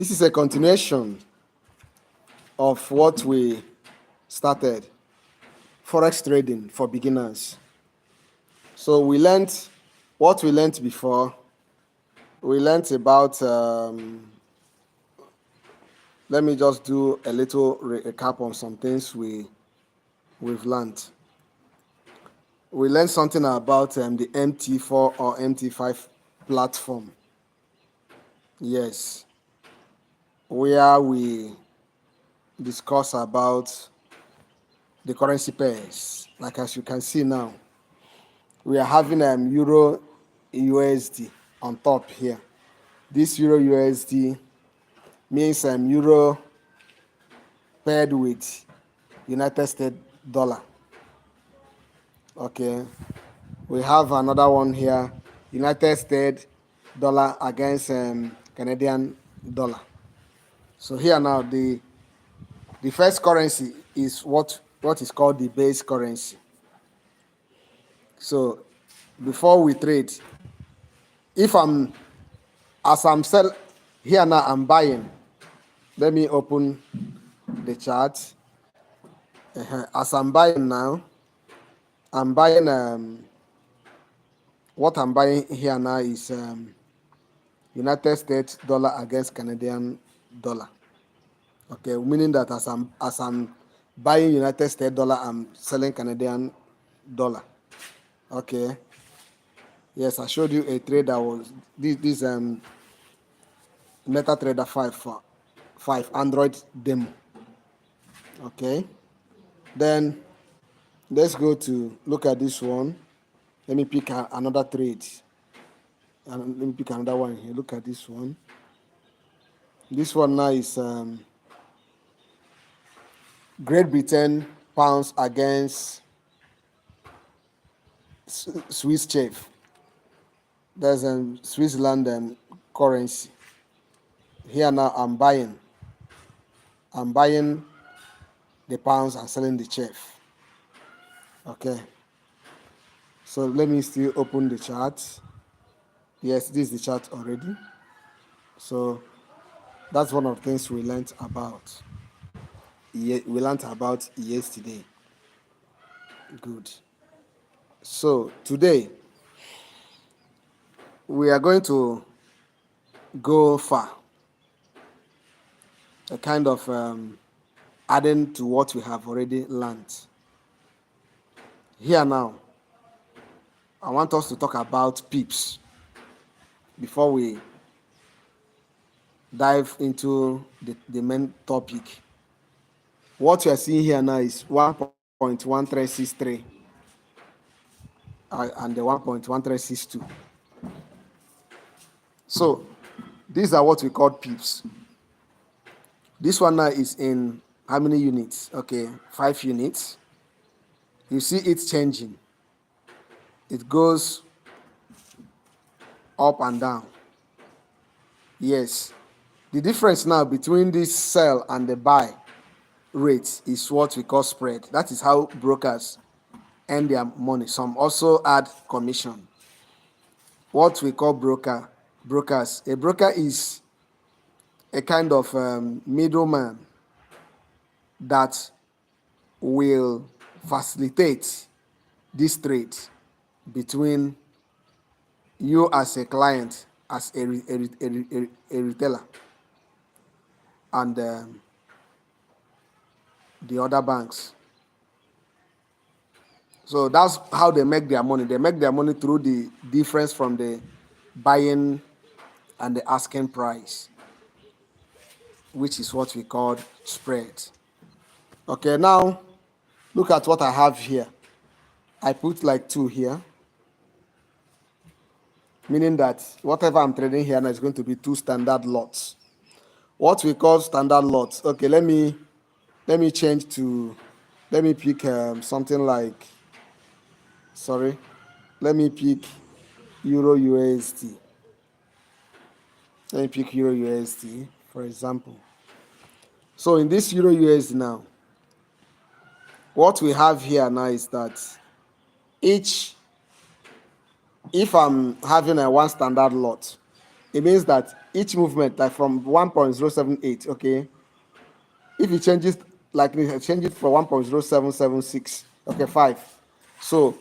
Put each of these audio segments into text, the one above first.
This is a continuation of what we started, forex trading for beginners. So we learned what we learned before. We learned about, let me just do a little recap on some things we've learned. We learned something about the MT4 or MT5 platform. Yes, where we discuss about the currency pairs. Like as you can see now, we are having Euro USD on top here. This Euro USD means Euro paired with United States dollar. Okay, we have another one here, United States dollar against Canadian dollar. So here now the first currency is what is called the base currency. So before we trade, if I'm sell here now, I'm buying. Let me open the chart. As I'm buying now, I'm buying what I'm buying here now is United States dollar against Canadian dollar. Okay, meaning that as I'm buying United States dollar, I'm selling Canadian dollar. Okay. Yes, I showed you a trade that was this MetaTrader 5 Android demo. Okay. Then let's go to look at this one. Let me pick another trade. And let me pick another one here. Look at this one. This one now is Great Britain pounds against Swiss chef. There's Switzerland currency. Here now I'm buying the pounds and selling the chef. Okay. So let me still open the chart. Yes, this is the chart already. So that's one of the things we learned about. We learned about yesterday. Good. So today we are going to go far. A kind of adding to what we have already learned. Here now, I want us to talk about pips before we dive into the main topic. What you are seeing here now is 1.1363 and the 1.1362. So these are what we call pips. This one now is in how many units? Okay, 5 units. You see it changing. It goes up and down. Yes. The difference now between this sell and the buy rate is what we call spread. That is how brokers earn their money. Some also add commission. What we call brokers. A broker is a kind of middleman that will facilitate this trade between you as a client, as a retailer, and the other banks. So that's how they make their money. They make their money through the difference from the buying and the asking price, which is what we call spread. Okay, now look at what I have here. I put like 2 here, meaning that whatever I'm trading here now is going to be 2 standard lots. What we call standard lots. Okay, let me change to, let me pick something like, let me pick Euro USD. Let me pick Euro USD, for example. So in this Euro USD now, what we have here now is that if I'm having a 1 standard lot, it means that each movement, like from 1.078, okay, if it changes like this, change it for 1.0776, okay, 5. So,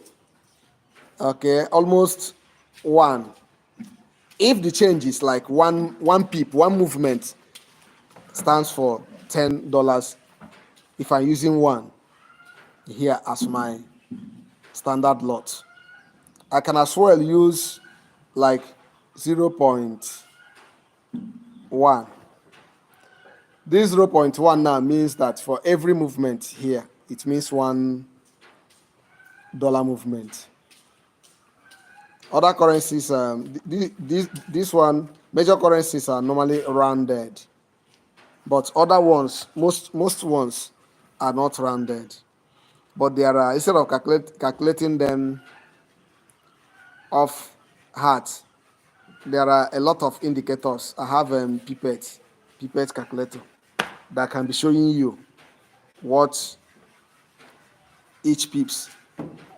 okay, almost 1. If the change is like one pip, one movement stands for $10. If I'm using 1 here as my standard lot, I can as well use like 0.1. This 0.1 now means that for every movement here, it means $1 movement. Other currencies, this one, major currencies are normally rounded, but other ones, most ones are not rounded. But there are, instead of calculating them off heart, there are a lot of indicators. I have pipette calculator that can be showing you what each pips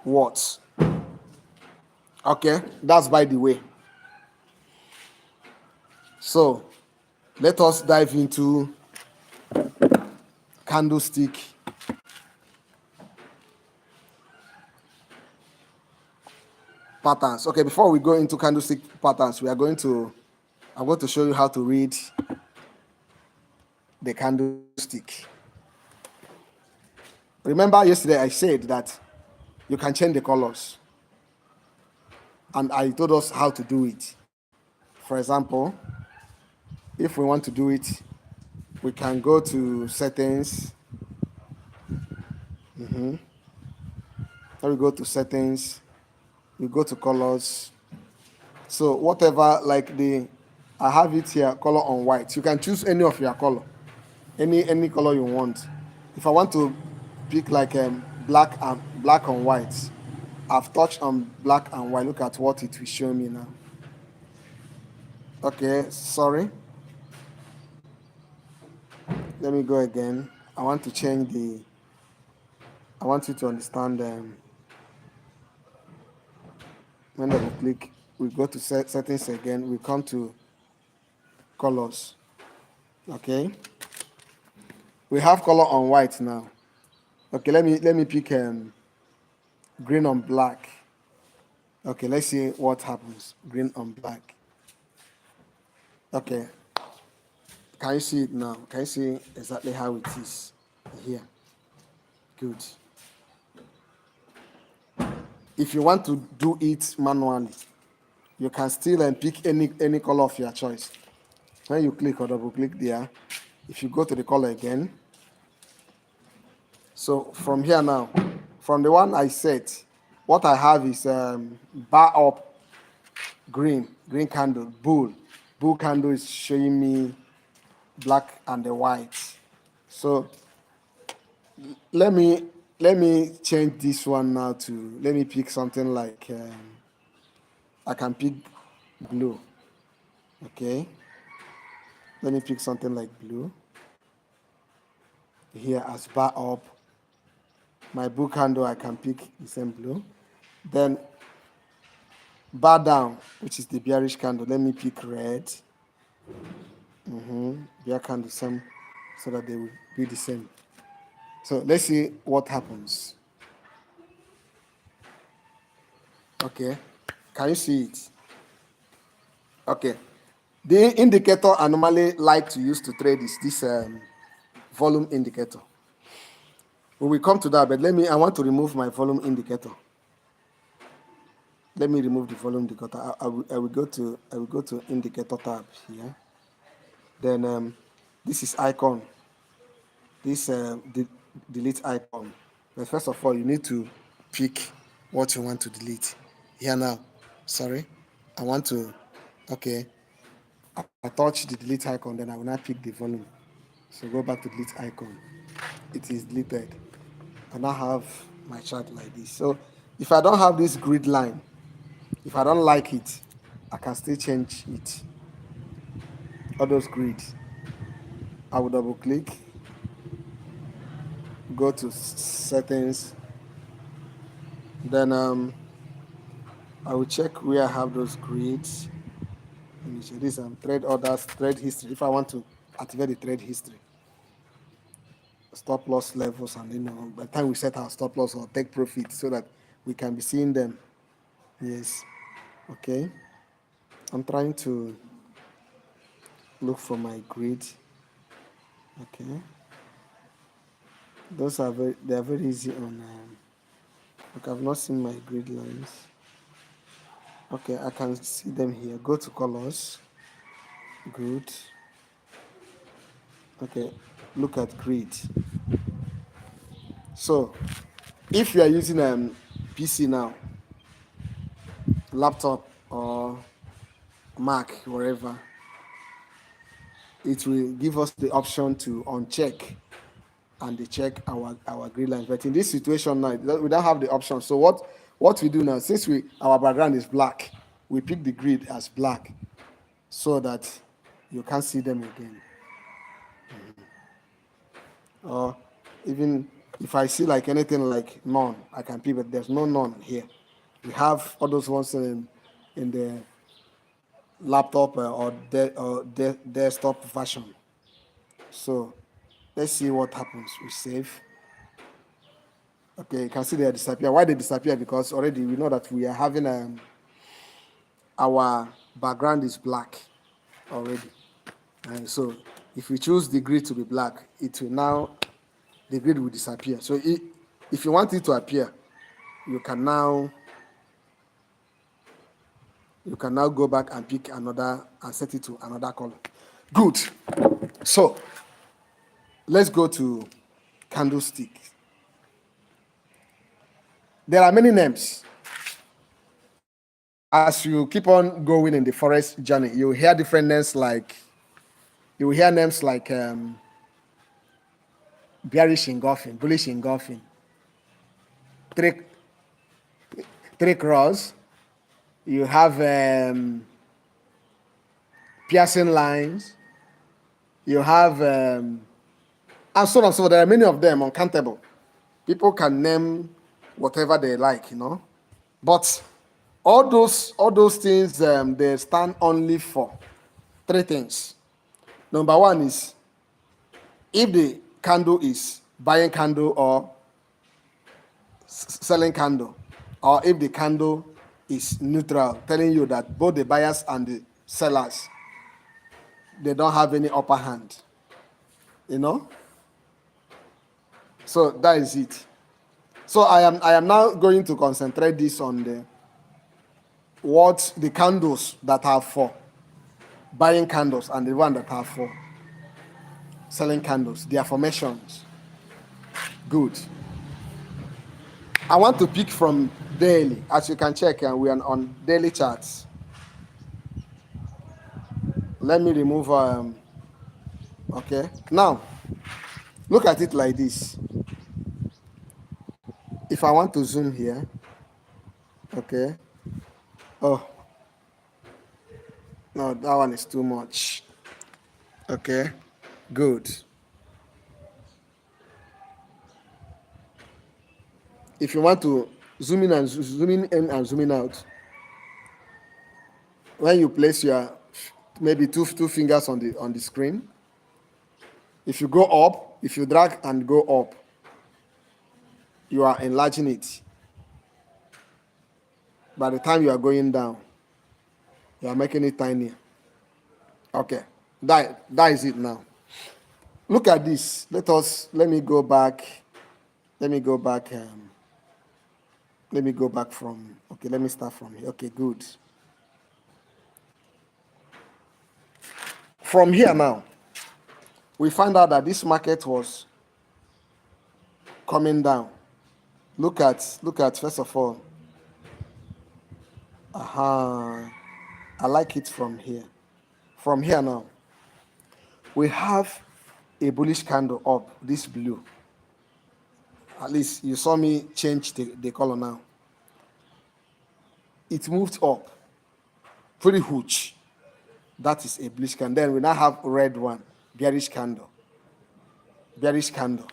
worth. Okay, that's by the way. So let us dive into candlestick patterns. Okay, before we go into candlestick patterns, I'm going to show you how to read the candlestick. Remember yesterday I said that you can change the colors, and I told us how to do it. For example, if we want to do it, we can go to settings. Then we go to settings, we go to colors. So whatever, like I have it here, color on white. You can choose any of your color, any color you want. If I want to pick like black and white, I've touched on black and white. Look at what it will show me now. Okay, sorry. Let me go again. I want to change I want you to understand. When I click, we go to settings again. We come to colors. Okay. We have color on white now. Okay, let me pick green on black. Okay, let's see what happens. Green on black. Okay. Can you see it now? Can you see exactly how it is here? Good. If you want to do it manually, you can still pick any color of your choice. When you click or double click there, if you go to the color again, so from here now, from the one I set, what I have is bar up green candle, bull candle is showing me black and the white. So let me change this one now to, let me pick something like I can pick blue. Okay, let me pick something like blue here as bar up. My book handle, I can pick the same blue. Then bar down, which is the bearish candle, let me pick red. Bear candle, same, so that they will be the same. So let's see what happens. Okay, can you see it? Okay, the indicator I normally like to use to trade is this volume indicator. We will come to that, but I want to remove my volume indicator. Let me remove the volume indicator. I will go to indicator tab here. Then this is icon. This delete icon. But first of all, you need to pick what you want to delete. Here now. Sorry, I want to. Okay, I touch the delete icon. Then I will not pick the volume. So go back to delete icon. It is deleted. I now have my chart like this. So if I don't have this grid line, if I don't like it, I can still change it. All those grids. I will double click, go to settings, then I will check where I have those grids. Let me show this trade orders, trade history. If I want to activate the trade history, stop loss levels, and by the time we set our stop loss or take profit, so that we can be seeing them. Yes. Okay. I'm trying to look for my grid. Okay. Those are they are very easy on. Look, I've not seen my grid lines. Okay, I can see them here. Go to colors. Good. Okay, look at grid. So, if you are using PC now, laptop or Mac, wherever, it will give us the option to uncheck and check our grid lines. But in this situation now, we don't have the option. So what we do now, since our background is black, we pick the grid as black so that you can't see them again. Or even if I see like anything like none, I can pick, but there's no none here. We have all those ones in the laptop or desktop version. So let's see what happens. We save. Okay, you can see they disappear. Why they disappear? Because already we know that we are having our background is black already. And so if we choose the grid to be black, it will now, the grid will disappear. So if you want it to appear, you can now go back and pick another and set it to another color. Good. So let's go to candlestick. There are many names. As you keep on going in the forest journey, you hear different names like, bearish engulfing, bullish engulfing, three cross. You have piercing lines. You have and so on and so on. There are many of them, uncountable. People can name whatever they like, But all those things, they stand only for three things. Number one is if the candle is buying candle or selling candle, or if the candle is neutral, telling you that both the buyers and the sellers, they don't have any upper hand. So that is it. So I am now going to concentrate this on the candles that are for buying candles and the one that are for selling candles, their formations. Good. I want to pick from daily. As you can check, we are on daily charts. Let me remove okay. Now look at it like this. If I want to zoom here, okay. Oh no, that one is too much. Okay, good. If you want to zoom in and zooming in and zooming out, when you place your maybe two fingers on the screen, if you go up, if you drag and go up, you are enlarging it. By the time you are going down, you are making it tinier. Okay, that is it now. Look at this. Let me go back. Let me go back from, okay, let me start from here. Okay, good. From here now, we find out that this market was coming down. Look at first of all. I like it from here. From here now, we have a bullish candle up, this blue. At least you saw me change the color now. It moved up, pretty huge. That is a bullish candle. Then we now have red one, bearish candle. Bearish candle.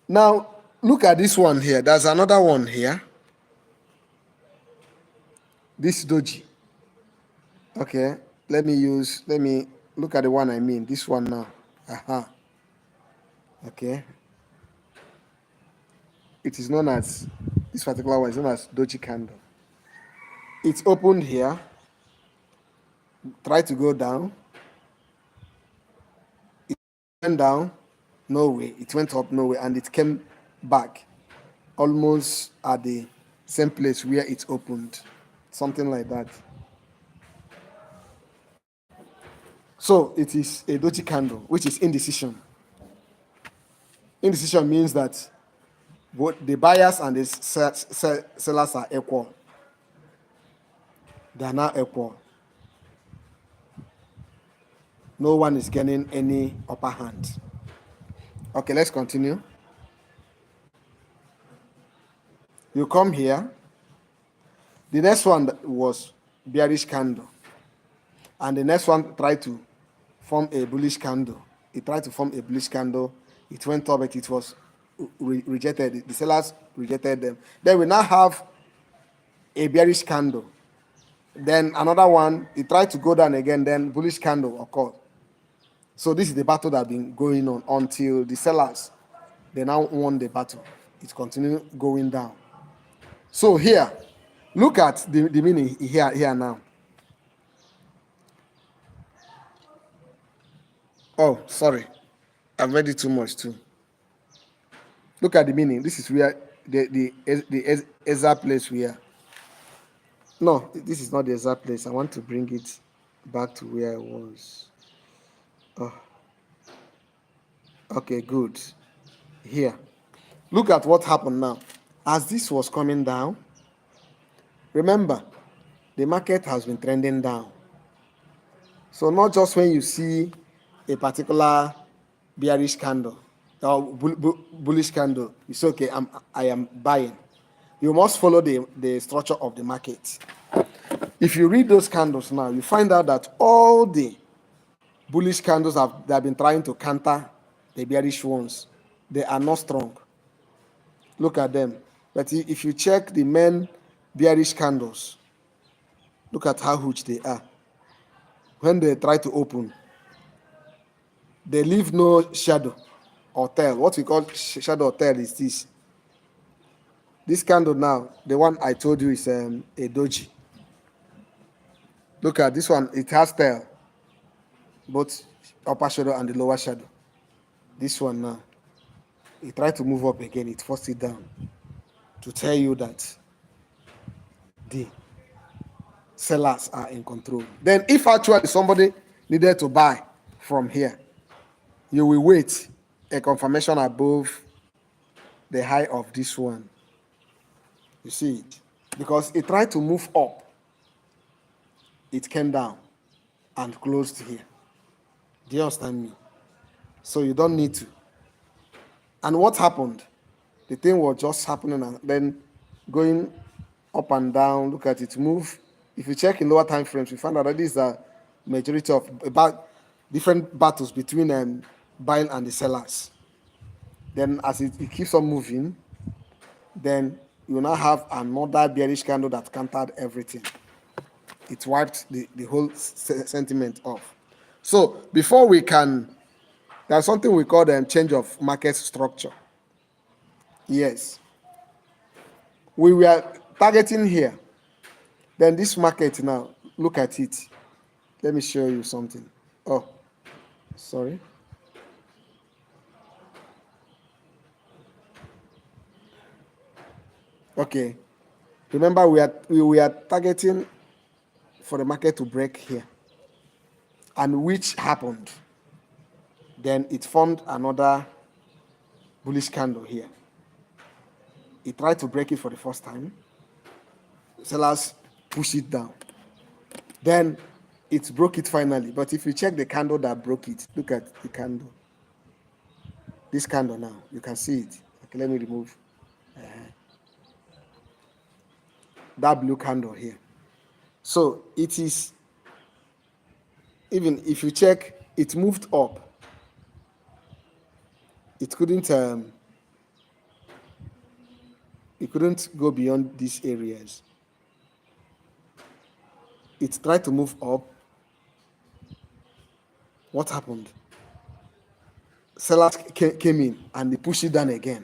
Now, look at this one here. There's another one here. This doji. Okay. let me look at the one I mean. This one now. Aha. Okay. It is known as, this particular one is known as doji candle. It's opened here. Try to go down. It went down, no way. It went up, no way, and it came back almost at the same place where it opened. Something like that. So it is a doji candle, which is indecision. Indecision means that both the buyers and the sellers are equal. They are now equal. No one is getting any upper hand. Okay, let's continue. You come here. The next one was bearish candle. And the next one tried to form a bullish candle. It tried to form a bullish candle. It went up, but it was rejected. The sellers rejected them. Then we now have a bearish candle. Then another one, it tried to go down again, then bullish candle occurred. So this is the battle that has been going on until the sellers, they now won the battle. It continued going down. So here, look at the meaning here now. Oh, sorry. I've read it too much too. Look at the meaning. This is where the exact place we are. No, this is not the exact place. I want to bring it back to where I was. Oh. Okay, good. Here. Look at what happened now. As this was coming down, remember, the market has been trending down. So not just when you see a particular bearish candle or bullish candle, it's okay, I am buying. You must follow the structure of the market. If you read those candles now, you find out that all the bullish candles they have been trying to counter the bearish ones. They are not strong. Look at them. But if you check the main bearish candles, look at how huge they are. When they try to open, they leave no shadow or tail. What we call shadow or tail is this. This candle now, the one I told you is a doji. Look at this one. It has tail, both upper shadow and the lower shadow. This one now, it tried to move up again. It forced it down to tell you that the sellers are in control. Then if actually somebody needed to buy from here, you will wait a confirmation above the high of this one. You see it? Because it tried to move up. It came down and closed here. Do you understand me? So you don't need to. And what happened? The thing was just happening and then going up and down. Look at it move. If you check in lower time frames, you find out that these are majority of about different battles between buying and the sellers. Then as it keeps on moving, then you now have another bearish candle that countered everything. It wiped the whole sentiment off. So before we can, there's something we call the change of market structure. Yes. We were targeting here. Then this market now, look at it. Let me show you something. Oh, sorry. Okay. Remember, we are targeting for the market to break here. And which happened. Then it formed another bullish candle here. It tried to break it for the first time. Sellers push it down. Then it broke it finally. But if you check the candle that broke it, look at the candle. This candle now, you can see it. Okay, let me remove that blue candle here. So it is, even if you check, it moved up. It couldn't go beyond these areas. It tried to move up, what happened? Sellers came in and they pushed it down again.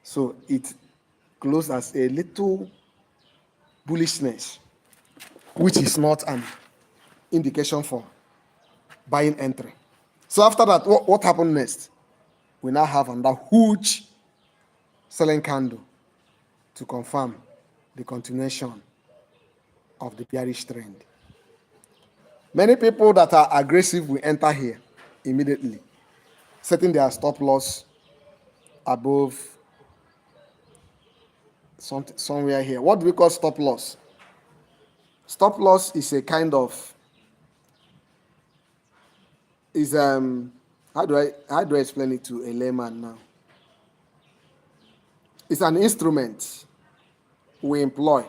So it closed as a little bullishness, which is not an indication for buying entry. So after that, what happened next? We now have another huge selling candle to confirm the continuation of the bearish trend. Many people that are aggressive will enter here immediately, setting their stop loss above somewhere here. What do we call stop loss? Stop loss is a kind of how do I explain it to a layman now? It's an instrument we employ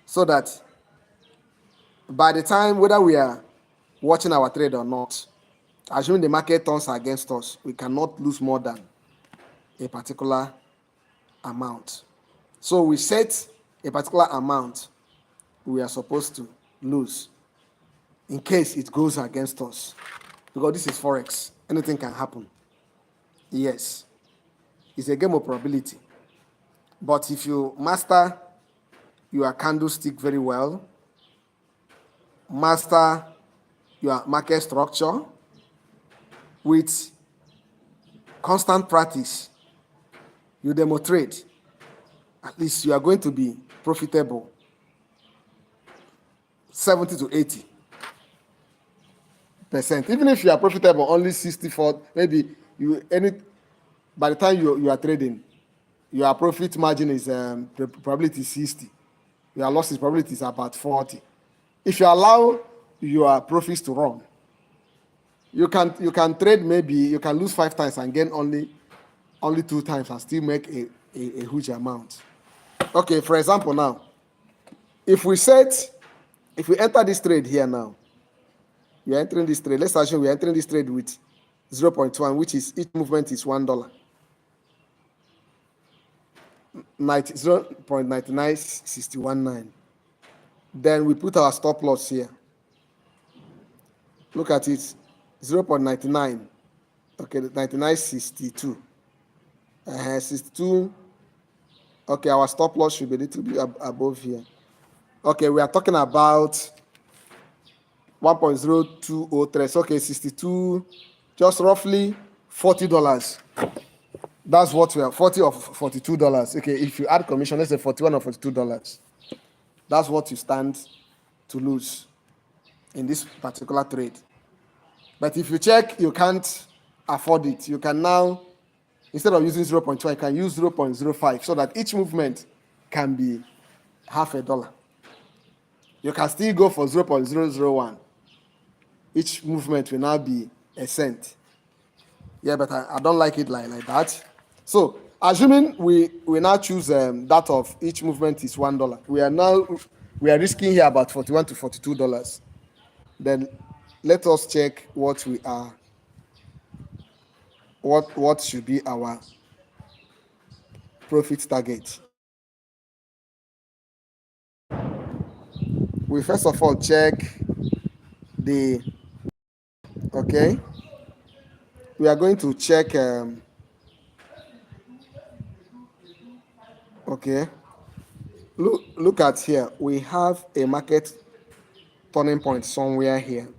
so that by the time whether we are watching our trade or not, assuming the market turns against us, we cannot lose more than a particular amount. So we set a particular amount we are supposed to lose in case it goes against us. Because this is Forex. Anything can happen. Yes. It's a game of probability. But if you master your candlestick very well, master your market structure with constant practice, you demonstrate, at least you are going to be profitable 70 to 80%. Even if you are profitable only 64, maybe by the time you are trading, your profit margin is probability 60. Your losses probability is about 40. If you allow your profits to run, you can trade, maybe you can lose 5 times and gain only 2 times and still make a huge amount. Okay, for example now, if we enter this trade here now, we are entering this trade. Let's assume we are entering this trade with 0.1, which is each movement is $1. 0.99619. Then we put our stop loss here. Look at it, 0.99. Okay, 99.62. 62. Okay, our stop loss should be a little bit above here. Okay, we are talking about 1.0203. So, okay, 62, just roughly $40. That's what we are, $40 or $42. Okay, if you add commission, let's say $41 or $42. That's what you stand to lose in this particular trade. But if you check, you can't afford it. You can now, instead of using 0.2, you can use 0.05 so that each movement can be half a dollar. You can still go for 0.001. Each movement will now be a cent. Yeah, but I don't like it like that. So, assuming we now choose that of each movement is $1, we are risking here about $41 to $42. Then let us check what we are. What should be our profit target? We first of all check the. Okay. We are going to check. Okay. Look at here. We have a market turning point somewhere here,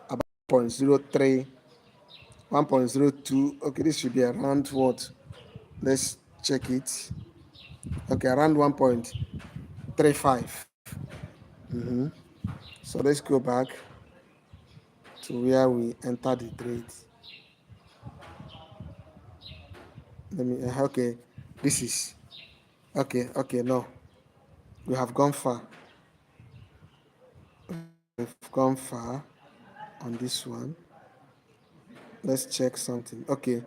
about 0.03, 1.02. Okay, this should be around what? Let's check it. Okay, around 1.35. So let's go back to where we entered the trade. Okay, this is, okay, no. We have gone far. We've gone far on this one. Let's check something. Okay.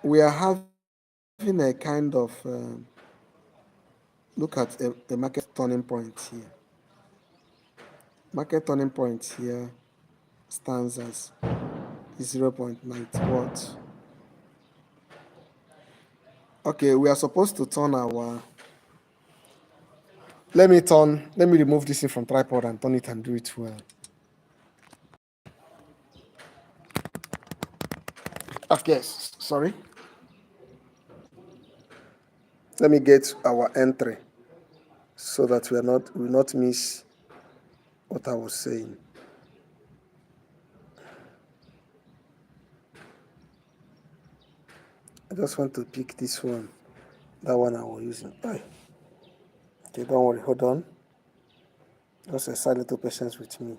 We are having a kind of, look at a market turning point here. Market turning point here stands as 0.90 what? Okay, we are supposed to turn our, let me remove this thing from tripod and turn it and do it well. Okay, sorry. Let me get our entry so that we will not miss what I was saying. I just want to pick this one, that one I was using. Okay, don't worry, hold on. Just exercise a little patience with me.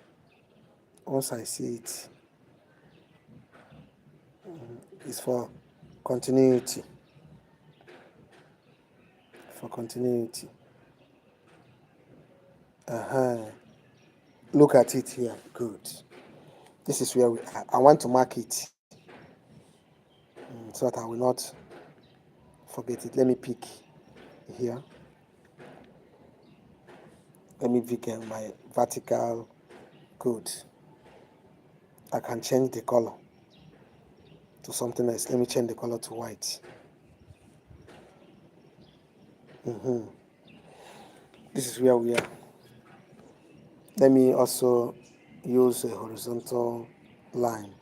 Once I see it, it's for continuity. For continuity. Look at it here. Good. This is where we are. I want to mark it so that I will not forget it. Let me pick here. Let me pick my vertical. Good. I can change the color to something else. Let me change the color to white. This is where we are. Let me also use a horizontal line.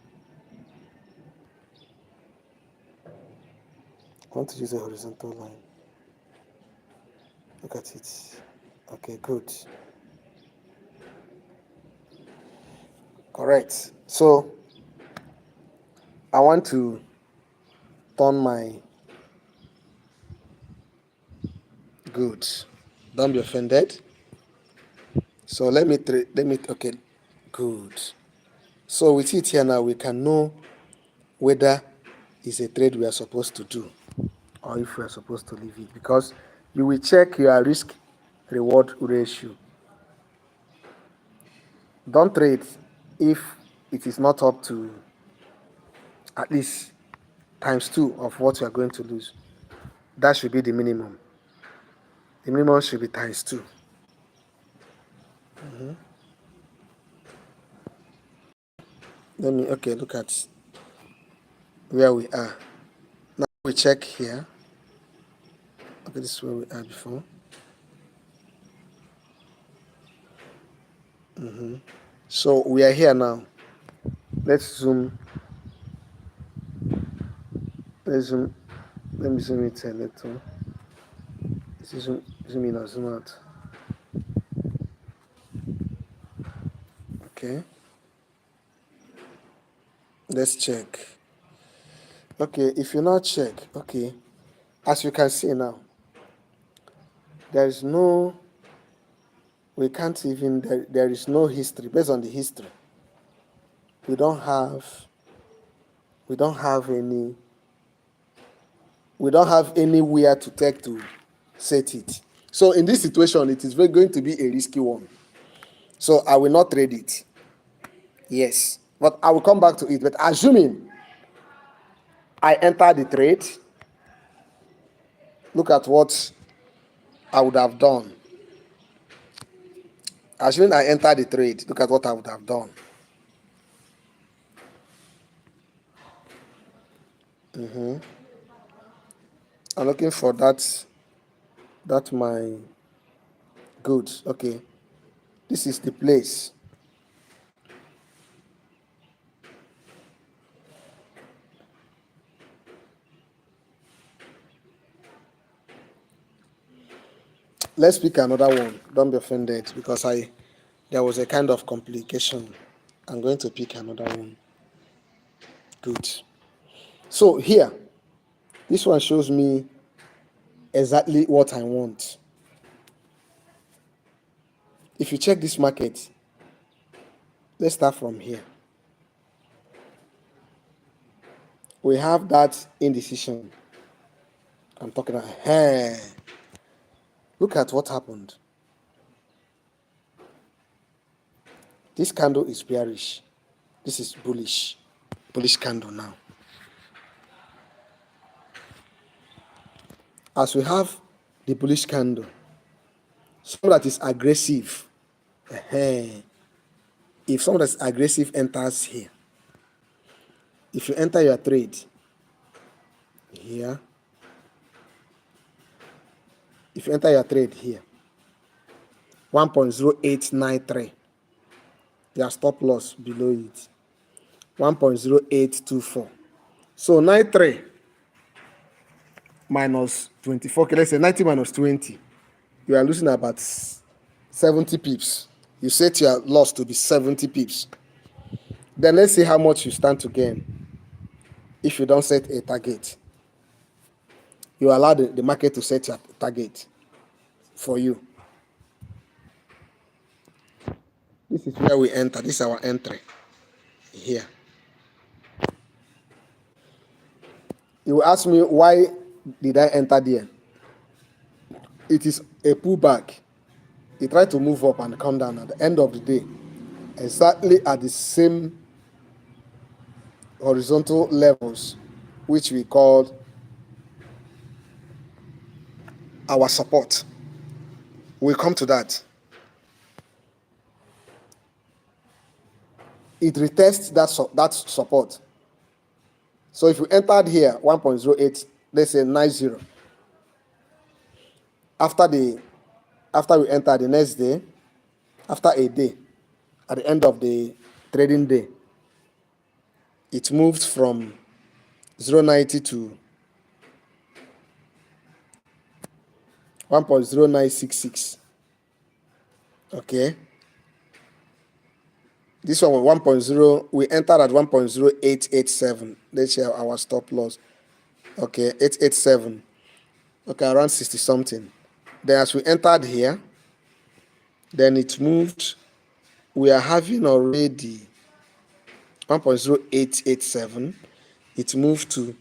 I want to use a horizontal line. Look at it. Okay, good. Correct. So I want to turn my good. Don't be offended. So okay, good. So with it here now, we can know whether it's a trade we are supposed to do or if we are supposed to leave it, because you will check your risk reward ratio. Don't trade if it is not up to at least ×2 of what you are going to lose. That should be the minimum. The minimum should be ×2. Look at where we are. Now we check here. Okay, this is where we are before. So we are here now. Let's zoom. Let me zoom it a little. Zoom in or zoom out. Okay. Let's check. Okay, if you now check, okay, as you can see now, there is no history. Based on the history, we don't have anywhere to take to set it. So in this situation, it is going to be a risky one. So I will not trade it. Yes, but I will come back to it. But assuming I enter the trade, look at what I would have done. Assuming I enter the trade, look at what I would have done. I'm looking for that my goods. Okay, this is the place. Let's pick another one. Don't be offended because there was a kind of complication. I'm going to pick another one. Good. So here, this one shows me exactly what I want. If you check this market, let's start from here. We have that indecision. I'm talking about. Hey, look at what happened. This candle is bearish. This is bullish. Bullish candle now. As we have the bullish candle, someone that is aggressive, if someone that's aggressive enters here, if you enter your trade here, if you enter your trade here, 1.0893, your stop loss below it, 1.0824. So 93 minus 24. Okay, let's say 90 minus 20. You are losing about 70 pips. You set your loss to be 70 pips. Then let's see how much you stand to gain if you don't set a target. You allow the market to set your target for you. This is where we enter. This is our entry here. You will ask me, why did I enter there? It is a pullback. It tried to move up and come down at the end of the day, exactly at the same horizontal levels, which we call our support. We'll come to that. It retests that support. So if we entered here 1.08, let's say 90. After we enter the next day, after a day, at the end of the trading day, it moved from 0.90 to 1.0966. Okay. This one was 1.0. We entered at 1.0887. Let's share our stop loss. Okay, 887. Okay, around 60 something. Then as we entered here, then it moved. We are having already 1.0887. It moved to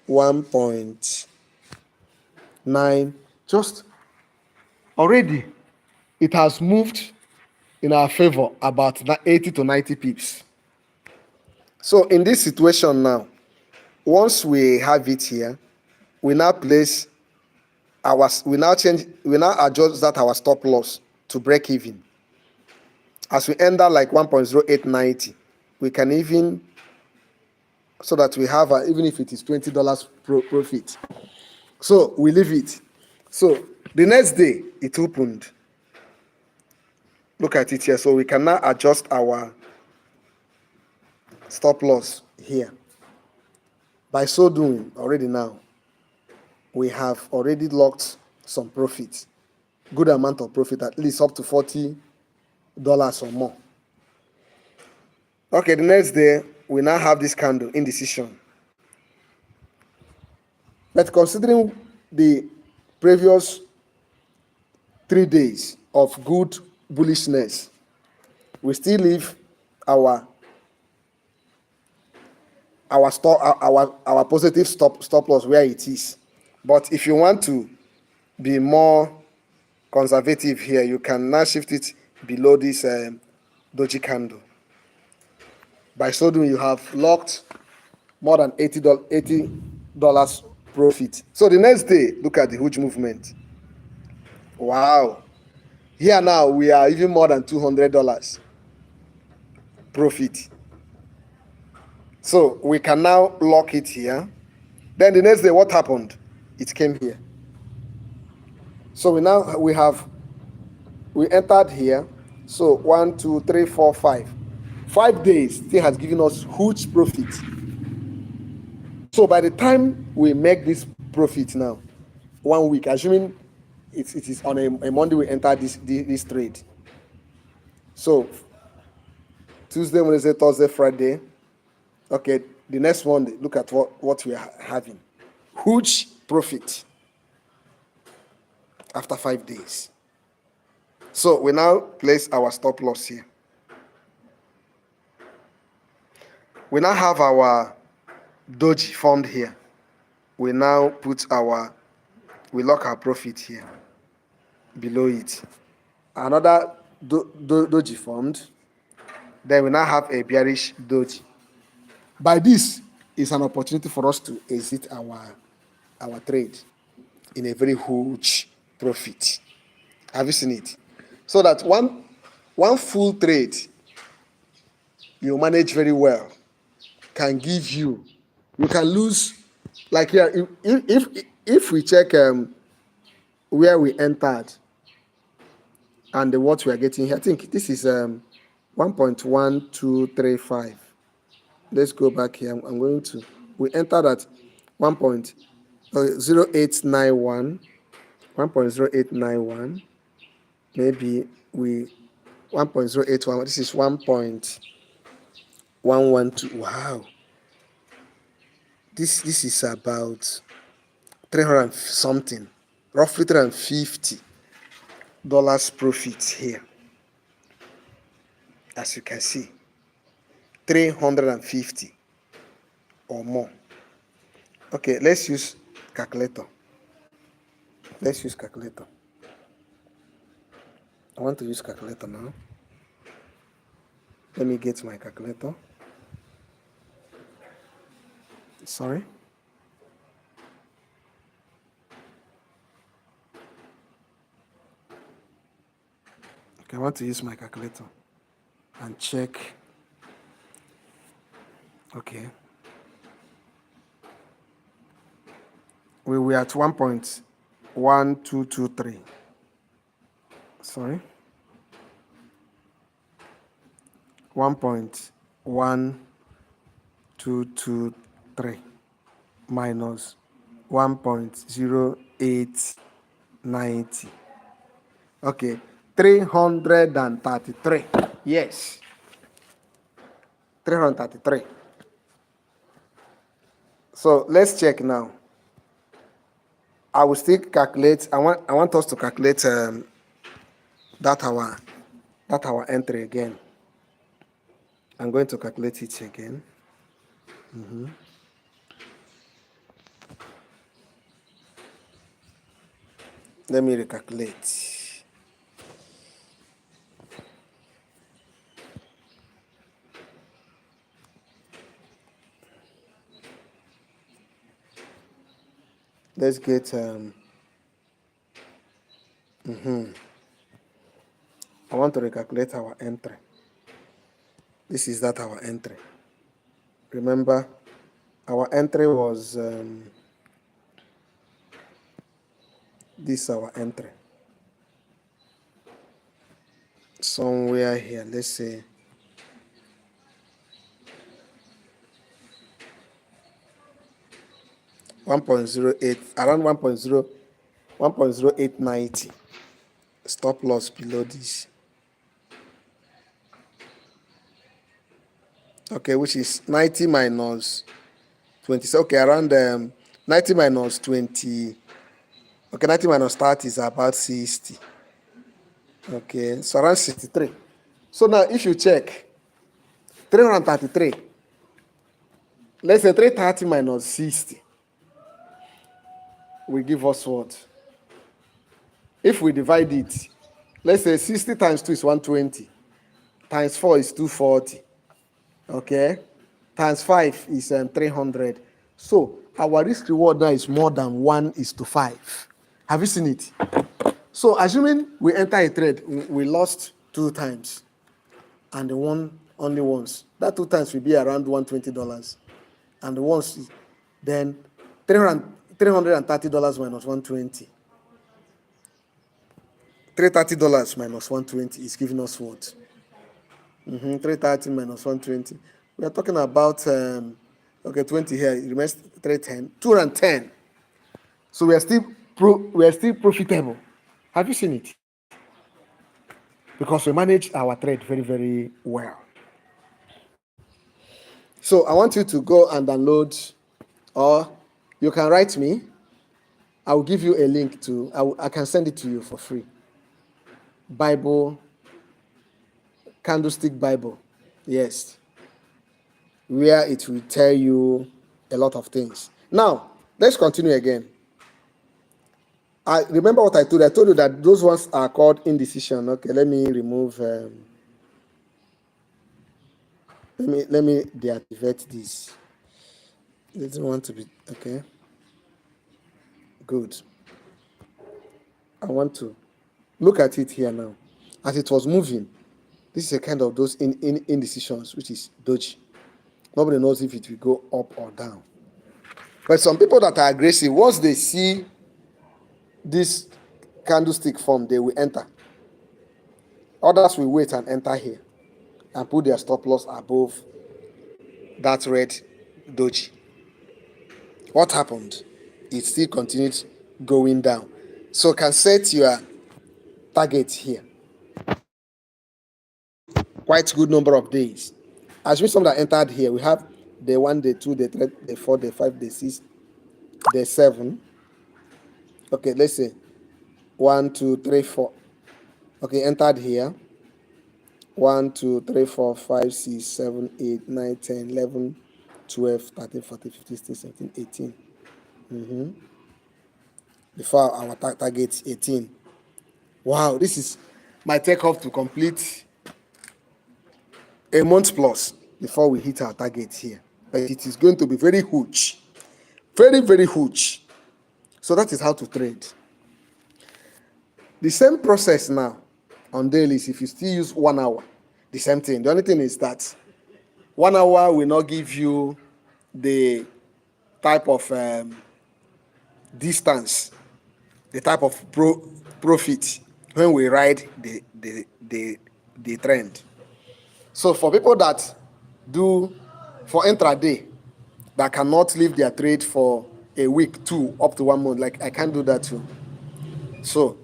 1.9. Just already, it has moved in our favor about 80 to 90 pips. So in this situation now, once we have it here, we now adjust that our stop loss to break even. As we enter like 1.0890, we can even, so that we have even if it is $20 profit. So we leave it. So the next day it opened. Look at it here. So we can now adjust our stop loss here. By so doing, already now, we have already locked some profit. Good amount of profit, at least up to $40 or more. Okay, the next day, we now have this candle, indecision. But considering the previous 3 days of good bullishness, we still leave our positive stop loss where it is. But if you want to be more conservative here, you can now shift it below this doji candle. By so doing, you have locked more than $80 profit. So the next day, look at the huge movement. Wow. Here now, we are even more than $200 profit. So we can now lock it here. Then the next day, what happened? It came here. So we entered here. So 1, 2, 3, 4, 5. 5 days still has given us huge profit. So by the time we make this profit now, 1 week, assuming it is on a Monday we enter this trade. So Tuesday, Wednesday, Thursday, Friday. Okay, the next Monday, look at what we are having. Huge profit after 5 days. So we now place our stop loss here. We now have our doji formed here. We now we lock our profit here below it. Another doji formed. Then we now have a bearish doji. By this is an opportunity for us to exit our trade in a very huge profit. Have you seen it? So that one full trade you manage very well can give you can lose, like here, if we check where we entered and what we are getting here, I think this is 1.1235. Let's go back here. I'm going to We entered at 1.0891, 1.0891. Maybe we 1.081. This is 1.112. Wow, this is about 300 something, roughly $350 profit here. As you can see, 350 or more. Okay, let's use calculator. Let's use calculator. I want to use calculator now. Let me get my calculator. Sorry. Okay, I want to use my calculator and check. Okay. We were at 1.1223. Sorry. 1.1223 minus 1.0890. Okay, 333. Yes, 333. So let's check now. I will still calculate. I want us to calculate that our entry again. I'm going to calculate it again. Let me recalculate. Let's get I want to recalculate our entry. This is that our entry. Remember, our entry was this is our entry. Somewhere here, let's say around 1.0890. Stop loss below this. Okay, which is 90 minus 20. Okay, around 90 minus 20. Okay, 90 minus 30 is about 60. Okay, so around 63. So now if you check 333, let's say 330 minus 60 will give us what? If we divide it, let's say 60 times 2 is 120, times 4 is 240, okay? Times 5 is 300. So our risk reward now is more than 1:5. Have you seen it? So assuming we enter a trade, we lost 2 times, and the one only once. That 2 times will be around $120, and the once, then $330 minus 120. $330 minus 120 is giving us what? 330 minus 120. We are talking about 20 here. It remains 310, 210. So we are still profitable. Have you seen it? Because we manage our trade very, very well. So I want you to go and download, or you can write me. I will give you a link to. I can send it to you for free. Bible, Candlestick Bible, yes, where it will tell you a lot of things. Now, let's continue again. I remember what I told you. I told you that those ones are called indecision. Okay, let me remove. Let me deactivate this. It doesn't want to be okay. Good. I want to look at it here now. As it was moving, this is a kind of those indecisions, which is dodgy. Nobody knows if it will go up or down. But some people that are aggressive, once they see this candlestick form, they will enter. Others will wait and enter here and put their stop loss above that red doji. What happened? It still continued going down. So can set your target here. Quite good number of days. As we some that entered here, we have day 1, day 2, day 3, day 4, day 5, day 6, day 7. Okay, let's say 1, 2, 3, 4. Okay, entered here. 1, 2, 3, 4, 5, 6, 7, 8, 9, 10, 11, 12, 13, 14, 15, 16, 17, 18. Before our target 18. Wow, this is my take off to complete a month plus before we hit our target here. But it is going to be very huge. Very, very huge. So that is how to trade. The same process now on dailies, if you still use 1 hour, the same thing. The only thing is that 1 hour will not give you the type of distance, the type of profit when we ride the trend. So for people that do for intraday, that cannot leave their trade for a week, 2, up to 1 month, like I can't do that too. So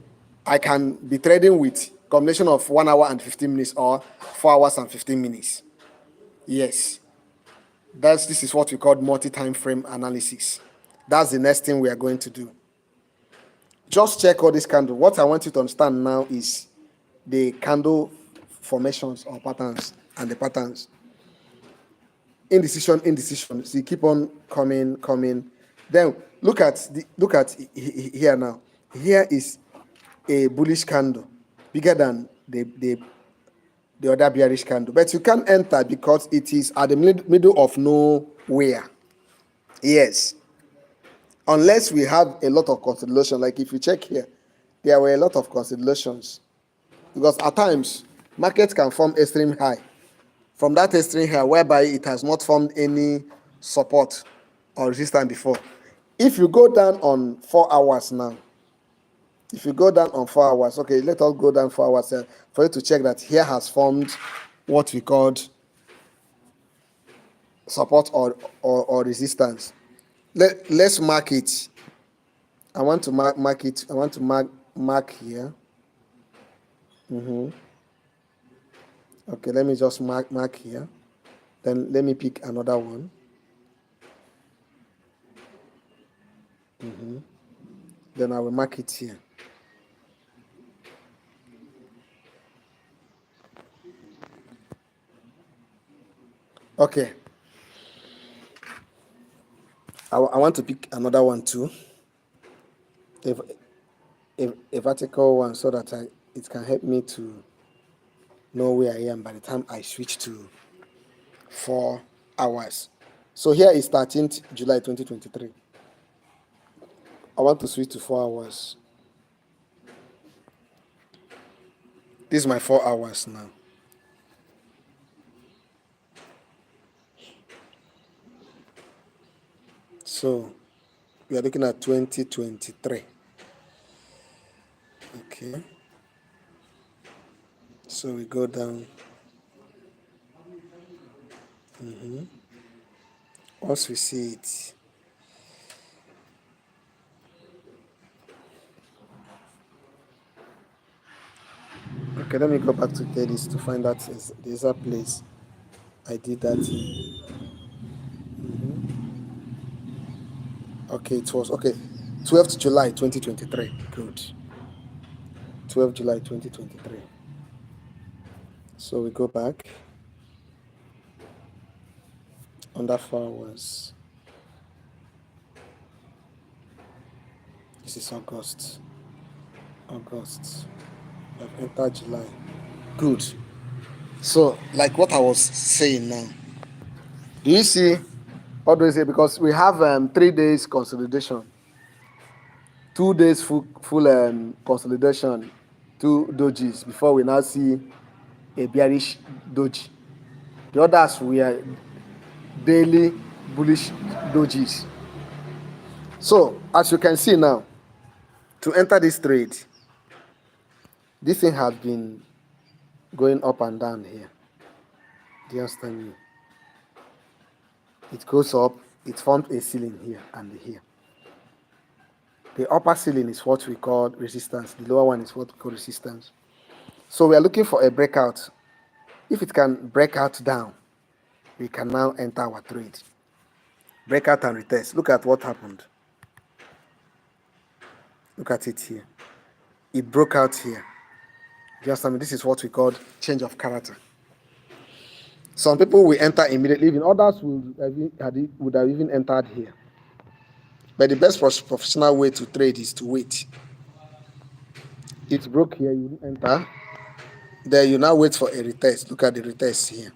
I can be trading with combination of 1 hour and 15 minutes or 4 hours and 15 minutes. Yes. This is what we call multi-time frame analysis. That's the next thing we are going to do. Just check all these candles. What I want you to understand now is the candle formations or patterns and the patterns. Indecision. So you keep on coming. Then look at here now. Here is a bullish candle, bigger than the other bearish candle. But you can't enter because it is at the middle of nowhere. Yes. Unless we have a lot of consolidation. Like if you check here, there were a lot of consolidations. Because at times, markets can form extreme high. From that extreme high, whereby it has not formed any support or resistance before. If you go down on 4 hours now, if you go down on 4 hours, okay, let us go down 4 hours for you to check that here has formed what we called support or resistance. Let's mark it. I want to mark it. I want to mark here. Okay, let me just mark here. Then let me pick another one. Then I will mark it here. Okay. I want to pick another one too. A vertical one, so that it can help me to know where I am by the time I switch to 4 hours. So here is 13th July 2023. I want to switch to 4 hours. This is my 4 hours now. So we are looking at 2023. Okay. So we go down. Once we see it, okay, let me go back to this to find out the exact place I did that in. Okay, it was okay. 12th July 2023. Good. 12th July 2023. So we go back. Under 4 hours. This is August. I've entered July. Good. So, like what I was saying now. Do you see all those here? Because we have 3 days consolidation. 2 days full consolidation, 2 dojis before we now see a bearish doji. The others were daily bullish dojis. So as you can see now, to enter this trade, this thing has been going up and down here. Do you understand me? It goes up it formed a ceiling here and here. The upper ceiling is what we call resistance. The lower one is what we call resistance. So we are looking for a breakout. If it can break out down, we can now enter our trade. Breakout and retest. Look at what happened. Look at it here. It broke out here. Just this is what we call change of character. Some people will enter immediately, even others would have even entered here. But the best professional way to trade is to wait. It broke here, you enter. Then you now wait for a retest. Look at the retest here.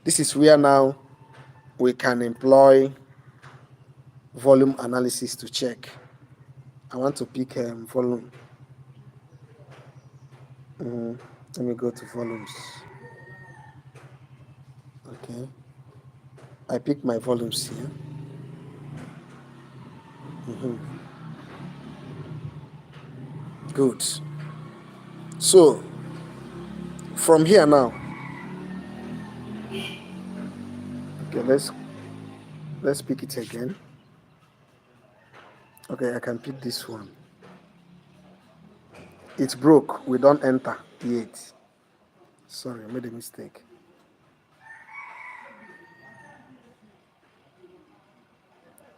This is where now we can employ volume analysis to check. I want to pick volume. Let me go to volumes. Okay. I pick my volumes here. Good. So from here now, okay, let's pick it again. Okay, I can pick this one. It's broke. We don't enter yet. Sorry, I made a mistake.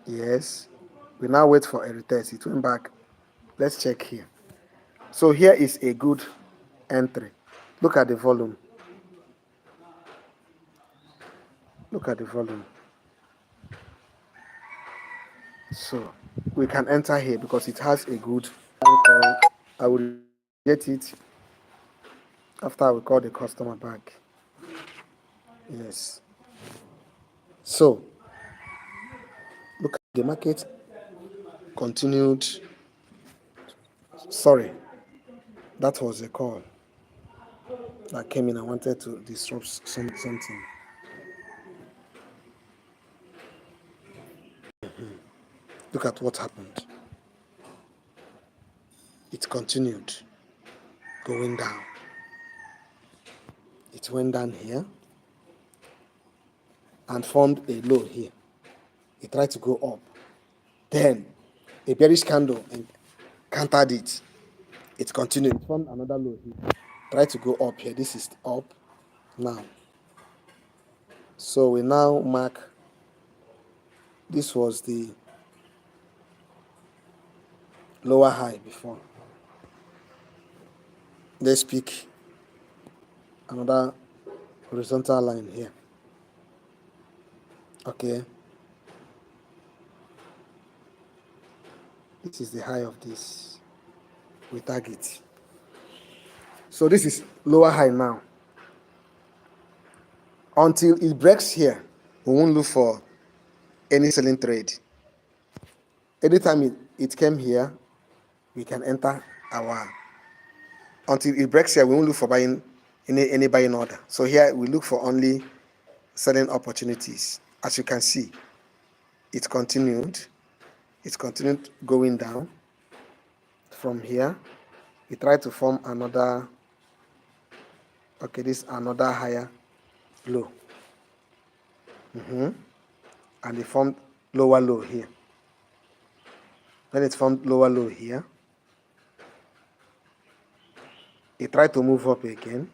Yes. We now wait for a retest. It went back. Let's check here. So here is a good entry. Look at the volume. Look at the volume. So we can enter here because it has a good anchor. I will get it after I will call the customer back. Yes. So look at the market continued. Sorry, that was a call that came in. I wanted to disrupt something. Look at what happened. It continued going down. It went down here and formed a low here. It tried to go up. Then a bearish candle countered it. It continued. It formed another low here. Tried to go up here. This is up now. So we now mark. This was the lower high before. Let's pick another horizontal line here. Okay. This is the high of this. We target. So this is lower high now. Until it breaks here, we won't look for any selling trade. Anytime it came here, we can enter our. Until it breaks here, we won't look for buying any buying order. So here we look for only selling opportunities. As you can see, it continued. It's continued going down. From here, we try to form another. Okay, this is another higher low. And it formed lower low here. When it formed lower low here, it tried to move up again.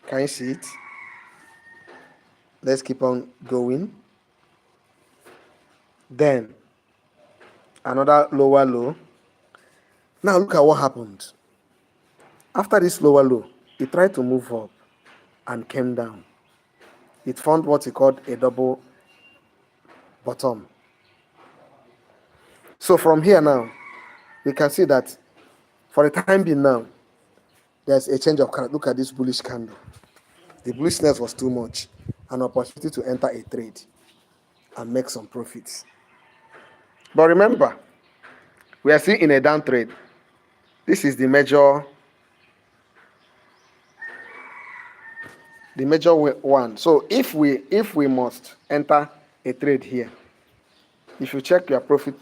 Can you see it? Let's keep on going. Then another lower low. Now look at what happened. After this lower low, it tried to move up and came down. It formed what we called a double bottom. So from here now, we can see that for the time being now, there's a change of character. Look at this bullish candle. The bullishness was too much. An opportunity to enter a trade and make some profits. But remember, we are still in a down trade. This is the major one. So if we must enter a trade here, if you check your profit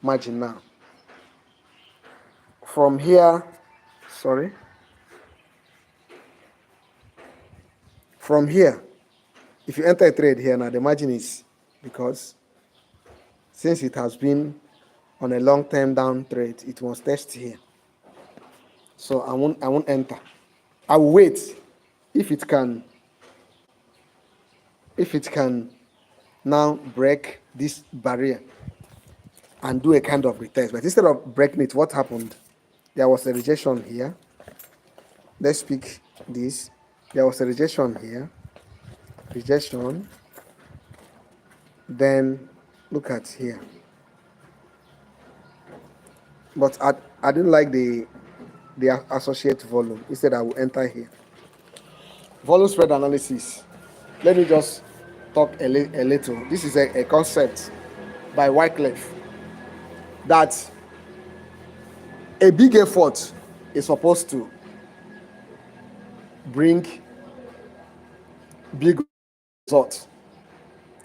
margin now, from here, from here, If you enter a trade here now, the margin is, because since it has been on a long-term down trade, it must test here. So I won't enter. I will wait if it can now break this barrier and do a kind of retest. But instead of breaking it, what happened? There was a rejection here. Let's pick this. There was a rejection here. Rejection. Then look at here. But I didn't like the associate volume. Instead, I will enter here. Volume spread analysis. Let me just talk a little. This is a concept by Wycliffe that a big effort is supposed to bring big results.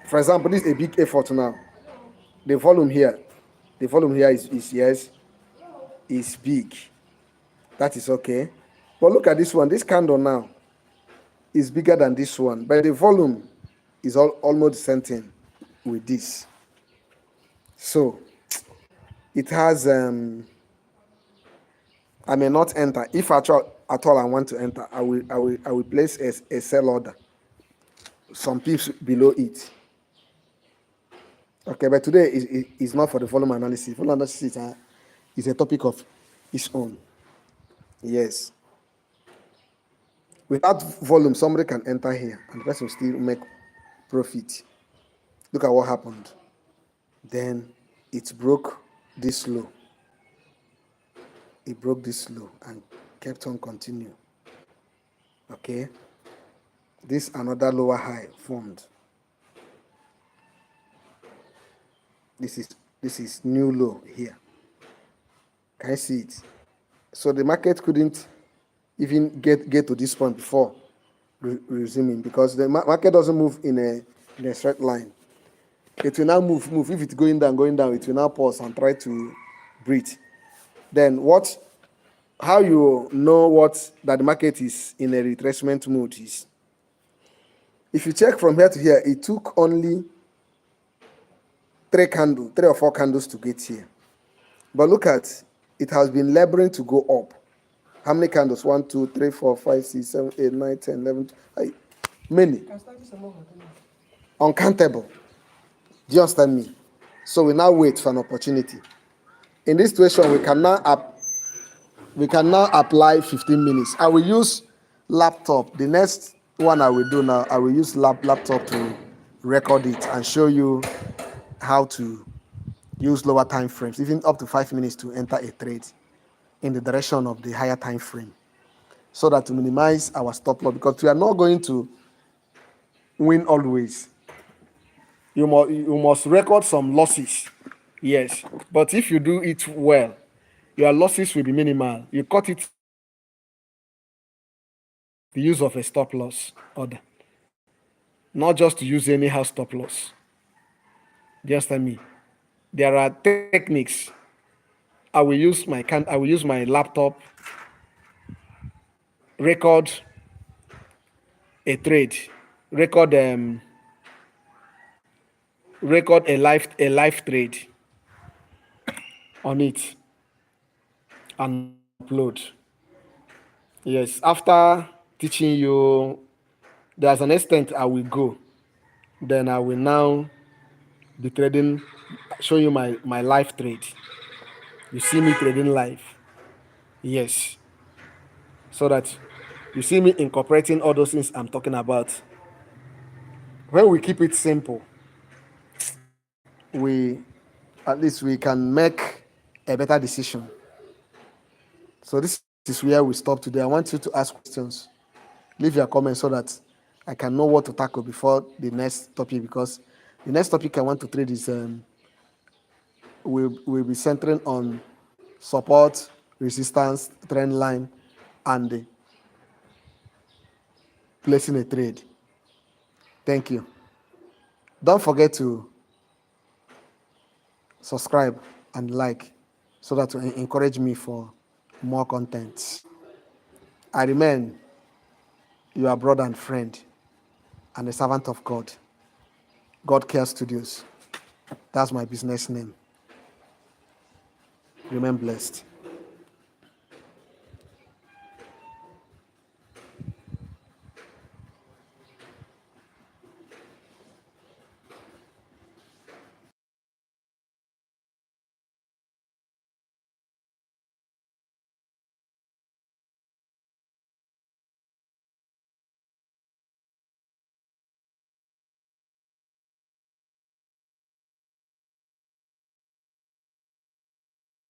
For example, this is a big effort now. The volume here is yes, is big. That is okay. But look at this one. This candle now is bigger than this one, but the volume is almost the same thing with this. So it has I may not enter. If at all I want to enter, I will place a sell order, some pips below it. Okay, but today is not for the volume analysis. Volume analysis is a topic of its own. Yes. Without volume, somebody can enter here and the person will still make profit. Look at what happened. Then it broke this low. It broke this low and kept on continuing. Okay. This another lower high formed. This is new low here. Can you see it? So the market couldn't even get to this point before resuming, because the market doesn't move in a straight line. It will now move. If it's going down, it will now pause and try to breathe. Then how you know that the market is in a retracement mode is, if you check from here to here, it took only 3 or 4 candles to get here. But look at, it has been laboring to go up. How many candles? 1, 2, 3, 4, 5, 6, 7, 8, 9, 10, 11, 12. Many. Uncountable. Do you understand me? So we now wait for an opportunity. In this situation, we can now apply 15 minutes. I will use laptop. The next one I will do now, I will use laptop to record it and show you how to use lower time frames, even up to 5 minutes to enter a trade in the direction of the higher time frame, so that to minimize our stop loss, because we are not going to win always. You must record some losses, yes, but if you do it well, your losses will be minimal. You cut it the use of a stop loss order, not just to use anyhow stop loss. Do you understand me? There are techniques. I will use my laptop, record a trade, record a live trade on it and upload. Yes, after teaching you, there's an extent I will go. Then I will now be trading, show you my live trade. You see me trading live. Yes. So that you see me incorporating all those things I'm talking about. When we keep it simple, at least we can make a better decision. So this is where we stop today. I want you to ask questions. Leave your comments so that I can know what to tackle before the next topic, because the next topic I want to trade is will be centering on support, resistance, trend line, and placing a trade. Thank you. Don't forget to subscribe and like, so that to encourage me for more content. I remain your brother and friend, and a servant of God. God Care Studios. That's my business name. Remain blessed.